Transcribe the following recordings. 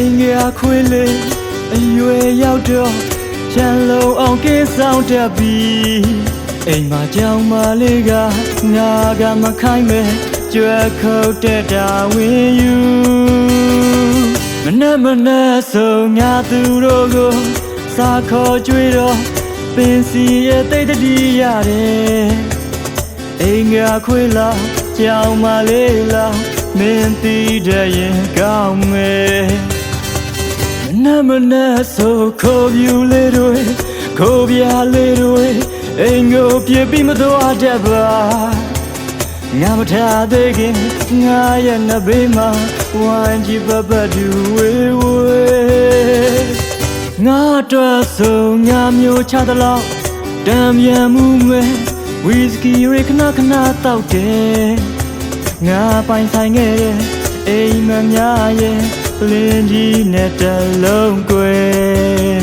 င်ငါခွေးလေးအရွယ်ရောက်တော့ချမ်းလုံးအောင်ကင်းဆောင်တတ်ပြီအိမ်မှာကြောင်မလေးကငါကမခိုင်းမဲ့ကြွယ်ခုတ်တဲ့တာဝင်ယူမနဲ့ဆုံးငါသူတို့ကိုစာခေါ်ကြွေတော့ပင်စီရဲ့တိတ်တတိရတယ်အိမ်ငါခွေးလားကြောင်မလေးလားမင်းသိတဲ့ရင်ကောင်းမယ်မနဲ့ဆိုခိုးပြူလေးတွေခိုးပြလေးတွေအိမ်ကိုပြေးပြီးမသွားတတ်ပါငါမထားသေးခင်ငါရဲ့နှဘေးမှာဝိုင်းကြည့်ပတ်တူဝေးဝေးငါတော့ဆိုငါမျိုးချသလောက်တံပြန်မှုမဲ့ဝီစကီရခဏတောက်တယ်ငါပိုင်ဆိုင်ခဲ့တဲ့အိမ်မများရဲ့လင်းကြီးနဲ့တလုံးကွယ်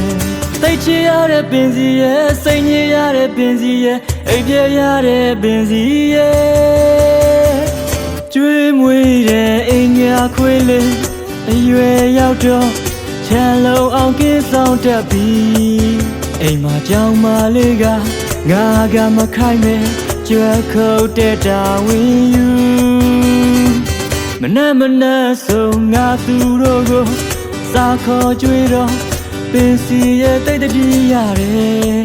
သိချရတဲ့ပင်စီရဲ့စိတ်ညစ်ရတဲ့ပင်စီရဲ့အိပ်ပြရတဲ့ပင်စီရဲ့ကျွေးမွေးတဲ့အိမ်ငါခွေးလေးအရွယ်ရောက်တော့ချမ်းလုံးအောင်ကင်းဆောင်တတ်ပြီအိမ်မှာကြောင်မလေးကငါကမခိုင်းမဲ့ကြွယ်ခုတ်တဲ့တာဝင်ယူမနဲ့ဆုံးငါသူတို့ကိုစာခေါ်ကြွေတော့ပင်စီရဲ့တိတ်တတိရတယ်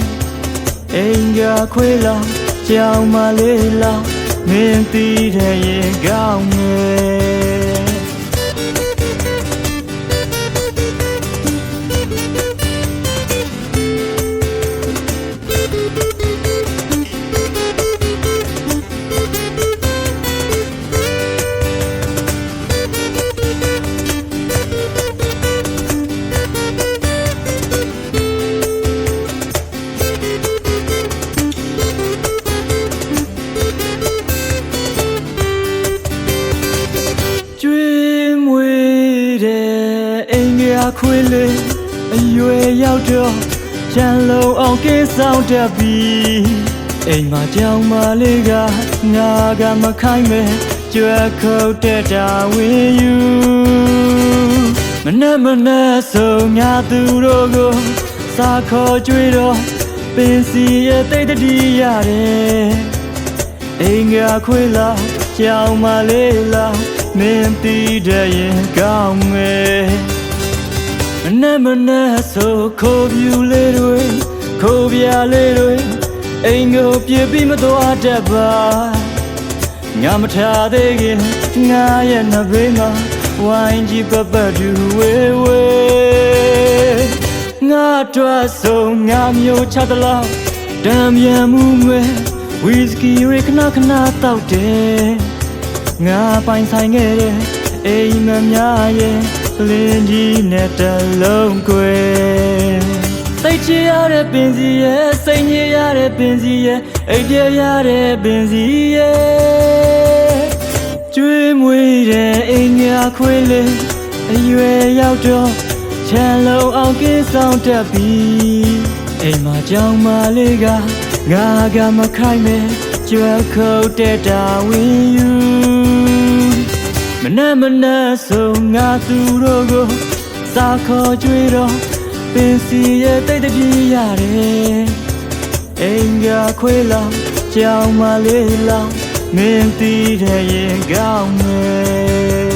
အိမ်ကခွေးလားကြောင်မလေးလားမင်းသိတဲ့ရင်ကောင်းမယ်ခွေးလေးအရွယ်ရောက်တော့ချမ်းလုံးအောင်ကင်းဆောင်တတ်ပြီအိမ်မှာကြောင်မလေးကငါကမခိုင်းမဲ့ကြွယ်ခုတ်တဲ့တာဝင်ယူမနဲ့ဆုံးငါသူတို့ကိုစာခေါ်ကြွေတော့ပင်စီရဲ့တိတ်တတိရတယ်အိမ်ကခွေးလားကြောင်မလေးလားမင်းသိတဲ့ရင်ကောင်းမယ်မနဲ့ဆိုခိုးပြူလေးတွေခိုးပြလေးတွေအိမ်ကိုပြေးပြီးမသွားတတ်ပါငါမထားသေးခင်ငါရဲ့နှဘေးမှာဝိုင်းကြည့်ပတ်တူဝေးဝေးငါတော့ဆိုငါမျိုးချသလောက်တံပြန်မှုမဲ့ဝီစကီရခဏတောက်တယ်ငါပိုင်ဆိုင်ခဲ့တဲ့အိမ်မများရဲ့လင်းကြီးနဲ့တလုံးကွယ်သိချရတဲ့ပင်စီရဲ့စိတ်ညစ်ရတဲ့ပင်စီရဲ့အိပ်ပြရတဲ့ပင်စီရဲ့ကျွေးမွေးတဲ့အိမ်ငါခွေးလေးအရွယ်ရောက်တော့ချမ်းလုံးအောင်ကင်းဆောင်တတ်ပြီအိမ်မှာကြောင်မလေးကငါကမခိုင်းမဲ့ကြွယ်ခုတ်တဲ့တာဝင်ယူမနဲ့ဆုံးငါသူတို့ကိုစာခေါ်ကြွေတော့ပင်စီရဲ့တိတ်တတိရတယ်အိမ်ကခွေးလားကြောင်မလေးလားမင်းသိတဲ့ရင်ကောင်းမယ်